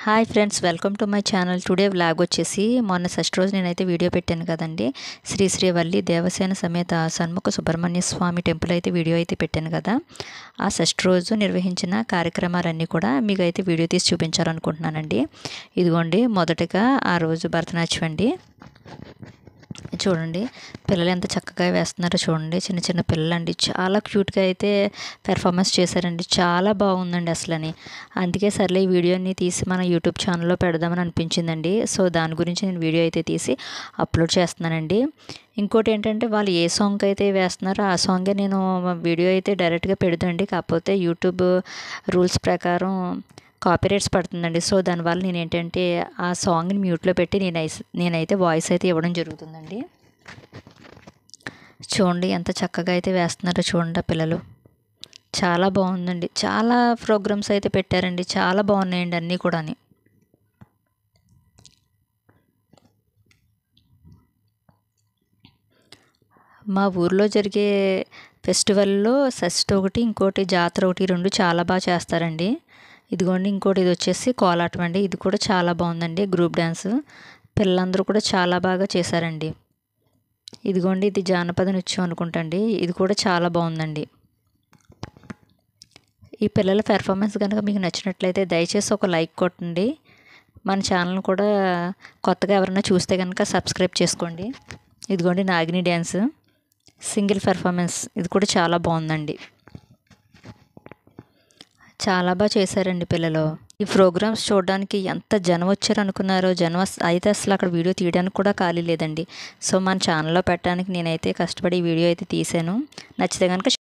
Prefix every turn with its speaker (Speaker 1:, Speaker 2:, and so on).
Speaker 1: Hi friends, welcome to my channel. Today vlog వచ్చేసి మొన్న first రోజు నేనైతే వీడియో పెట్టాను కదండి. శ్రీ వల్లి దేవసేన సమేత షణ్ముఖ సుబ్రహ్మణ్య స్వామి టెంపుల్ అయితే వీడియో అయితే పెట్టాను కదా. ఆ ఫస్ట్ రోజు నిర్వహించిన కార్యక్రమాలన్నీ కూడా మీకు అయితే వీడియో తీసి చూపించాలనుకుంటున్నానండి. ఇదిగోండి, మొదటగా ఆ రోజు భరతనాట్యం అండి. చూడండి, పిల్లలు ఎంత చక్కగా వేస్తున్నారో చూడండి. చిన్న చిన్న పిల్లలండి, చాలా క్యూట్గా అయితే పెర్ఫార్మెన్స్ చేశారండి. చాలా బాగుందండి అసలని. అందుకే సర్లే ఈ వీడియోని తీసి మన యూట్యూబ్ ఛానల్లో పెడదామని అనిపించిందండి. సో దాని గురించి నేను వీడియో అయితే తీసి అప్లోడ్ చేస్తున్నానండి. ఇంకోటి ఏంటంటే, వాళ్ళు ఏ సాంగ్ అయితే వేస్తున్నారో ఆ సాంగే నేను వీడియో అయితే డైరెక్ట్గా పెడదండి. కాకపోతే యూట్యూబ్ రూల్స్ ప్రకారం కాపీరైట్స్ పడుతుందండి. సో దానివల్ల నేను ఏంటంటే ఆ సాంగ్ని మ్యూట్లో పెట్టి నేనైతే వాయిస్ అయితే ఇవ్వడం జరుగుతుందండి. చూడండి ఎంత చక్కగా అయితే వేస్తున్నారో చూడండి ఆ పిల్లలు. చాలా బాగుందండి. చాలా ప్రోగ్రామ్స్ అయితే పెట్టారండి. చాలా బాగున్నాయండి అన్నీ కూడా. మా ఊర్లో జరిగే ఫెస్టివల్లో షష్ఠి ఒకటి, ఇంకోటి జాతర ఒకటి, రెండు చాలా బాగా చేస్తారండి. ఇదిగోండి, ఇంకోటి ఇది వచ్చేసి కోలాటం అండి. ఇది కూడా చాలా బాగుందండి. గ్రూప్ డ్యాన్స్ పిల్లలందరూ కూడా చాలా బాగా చేశారండి. ఇదిగోండి, ఇది జానపద నృత్యం అనుకుంటండి. ఇది కూడా చాలా బాగుందండి. ఈ పిల్లల పెర్ఫార్మెన్స్ కనుక మీకు నచ్చినట్లయితే దయచేసి ఒక లైక్ కొట్టండి. మన ఛానల్ కూడా కొత్తగా ఎవరైనా చూస్తే కనుక సబ్స్క్రైబ్ చేసుకోండి. ఇదిగోండి, నాగిని డ్యాన్స్ సింగిల్ పెర్ఫార్మెన్స్. ఇది కూడా చాలా బాగుందండి. చాలా బాగా చేశారండి పిల్లలు. ఈ ప్రోగ్రామ్స్ చూడడానికి ఎంత జనం వచ్చారు అనుకున్నారో. జనం అయితే అసలు అక్కడ వీడియో తీయడానికి కూడా ఖాళీ లేదండి. సో మన ఛానల్లో పెట్టడానికి నేనైతే కష్టపడి ఈ వీడియో అయితే తీసాను. నచ్చితే కనుక